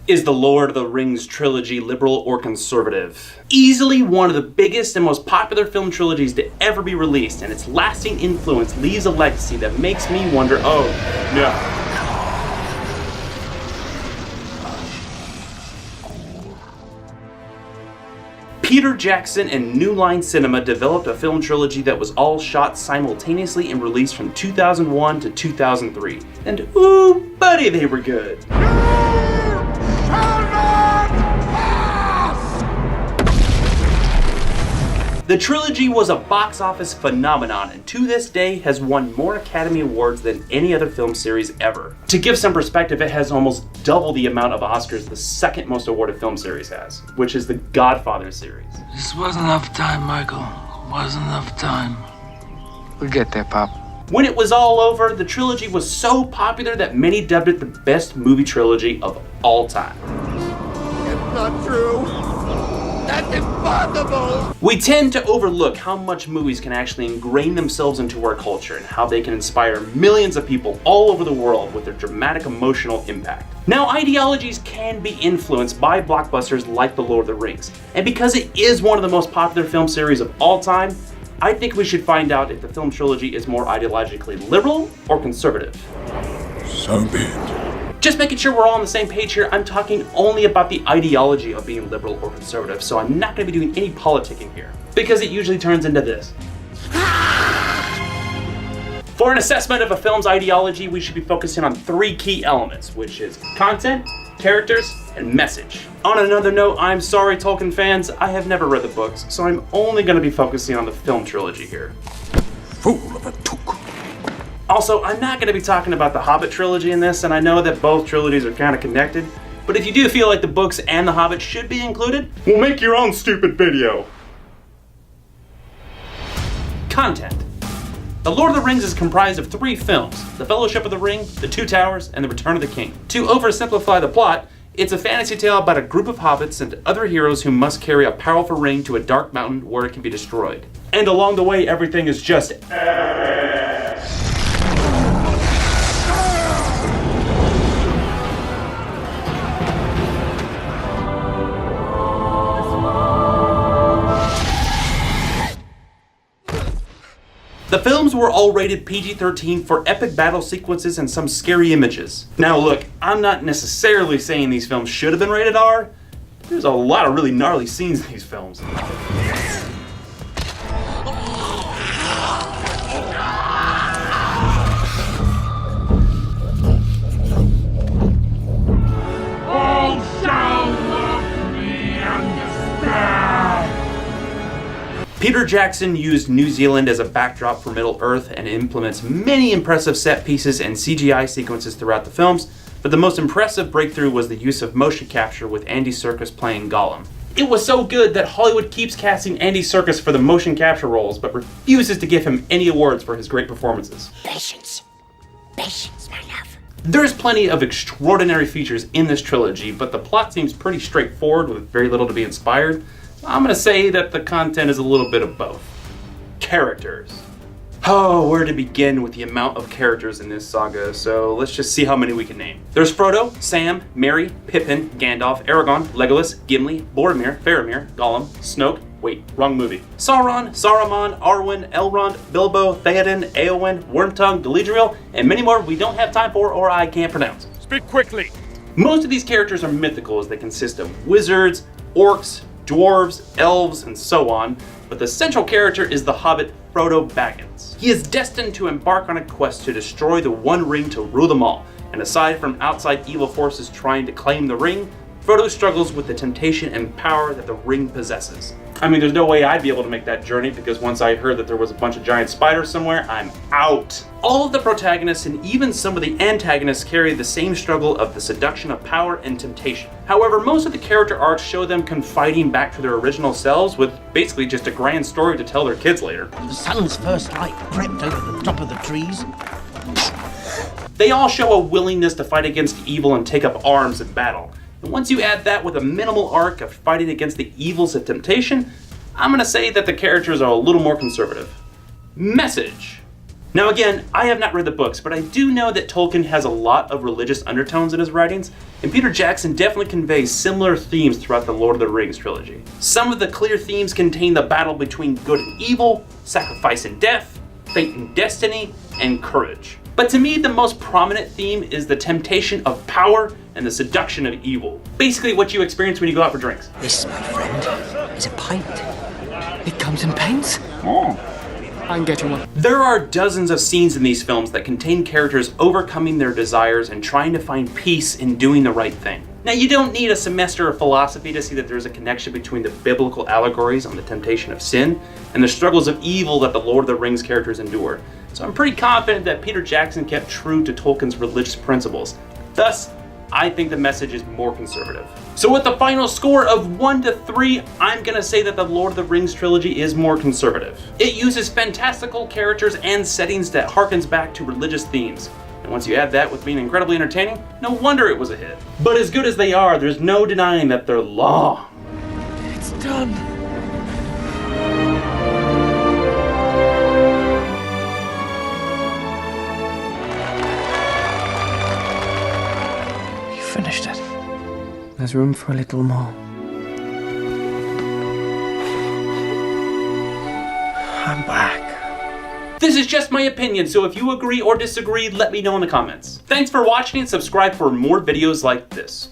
Is the Lord of the Rings trilogy liberal or conservative? Easily one of the biggest and most popular film trilogies to ever be released, and its lasting influence leaves a legacy that makes me wonder, oh no. Peter Jackson and New Line Cinema developed a film trilogy that was all shot simultaneously and released from 2001 to 2003. And ooh, buddy, they were good. The trilogy was a box office phenomenon and to this day has won more Academy Awards than any other film series ever. To give some perspective, it has almost double the amount of Oscars the second most awarded film series has, which is the Godfather series. This wasn't enough time, Michael. Wasn't enough time. We'll get there, Pop. When it was all over, the trilogy was so popular that many dubbed it the best movie trilogy of all time. It's not true. That's impossible! We tend to overlook how much movies can actually ingrain themselves into our culture and how they can inspire millions of people all over the world with their dramatic emotional impact. Now, ideologies can be influenced by blockbusters like The Lord of the Rings, and because it is one of the most popular film series of all time, I think we should find out if the film trilogy is more ideologically liberal or conservative. So be it. Just making sure we're all on the same page here, I'm talking only about the ideology of being liberal or conservative, so I'm not going to be doing any politicking here, because it usually turns into this. For an assessment of a film's ideology, we should be focusing on three key elements, which is content, characters, and message. On another note, I'm sorry Tolkien fans, I have never read the books, so I'm only going to be focusing on the film trilogy here. Fool of a took. Also, I'm not going to be talking about the Hobbit trilogy in this, and I know that both trilogies are kind of connected, but if you do feel like the books and the Hobbit should be included, well, make your own stupid video. Content. The Lord of the Rings is comprised of 3 films, The Fellowship of the Ring, The Two Towers, and The Return of the King. To oversimplify the plot, it's a fantasy tale about a group of hobbits and other heroes who must carry a powerful ring to a dark mountain where it can be destroyed. And along the way, everything is just The films were all rated PG-13 for epic battle sequences and some scary images. Now look, I'm not necessarily saying these films should have been rated R. There's a lot of really gnarly scenes in these films. Peter Jackson used New Zealand as a backdrop for Middle-earth and implements many impressive set pieces and CGI sequences throughout the films, but the most impressive breakthrough was the use of motion capture with Andy Serkis playing Gollum. It was so good that Hollywood keeps casting Andy Serkis for the motion capture roles, but refuses to give him any awards for his great performances. Patience. Patience, my love. There's plenty of extraordinary features in this trilogy, but the plot seems pretty straightforward with very little to be inspired. I'm going to say that the content is a little bit of both. Characters. Oh, where to begin with the amount of characters in this saga, so let's just see how many we can name. There's Frodo, Sam, Merry, Pippin, Gandalf, Aragorn, Legolas, Gimli, Boromir, Faramir, Gollum, Snoke, wait, wrong movie. Sauron, Saruman, Arwen, Elrond, Bilbo, Theoden, Éowyn, Wormtongue, Galadriel, and many more we don't have time for or I can't pronounce. Speak quickly. Most of these characters are mythical as they consist of wizards, orcs, dwarves, elves, and so on, but the central character is the hobbit Frodo Baggins. He is destined to embark on a quest to destroy the One Ring to rule them all, and aside from outside evil forces trying to claim the ring, Frodo struggles with the temptation and power that the ring possesses. I mean, there's no way I'd be able to make that journey because once I heard that there was a bunch of giant spiders somewhere, I'm out. All of the protagonists and even some of the antagonists carry the same struggle of the seduction of power and temptation. However, most of the character arcs show them confiding back to their original selves with basically just a grand story to tell their kids later. The sun's first light crept over the top of the trees. They all show a willingness to fight against evil and take up arms in battle. And once you add that with a minimal arc of fighting against the evils of temptation, I'm going to say that the characters are a little more conservative. Message. Now again, I have not read the books, but I do know that Tolkien has a lot of religious undertones in his writings, and Peter Jackson definitely conveys similar themes throughout the Lord of the Rings trilogy. Some of the clear themes contain the battle between good and evil, sacrifice and death, fate and destiny, and courage. But to me, the most prominent theme is the temptation of power and the seduction of evil. Basically what you experience when you go out for drinks. This, my friend, is a pint. It comes in pints. I'm getting one. There are dozens of scenes in these films that contain characters overcoming their desires and trying to find peace in doing the right thing. Now, you don't need a semester of philosophy to see that there's a connection between the biblical allegories on the temptation of sin and the struggles of evil that the Lord of the Rings characters endure. So I'm pretty confident that Peter Jackson kept true to Tolkien's religious principles. Thus, I think the message is more conservative. So with the final score of 1 to 3, I'm gonna say that the Lord of the Rings trilogy is more conservative. It uses fantastical characters and settings that harkens back to religious themes. And once you add that with being incredibly entertaining, no wonder it was a hit. But as good as they are, there's no denying that they're long. It's done. You finished it. There's room for a little more. I'm back. This is just my opinion, so if you agree or disagree, let me know in the comments. Thanks for watching and subscribe for more videos like this.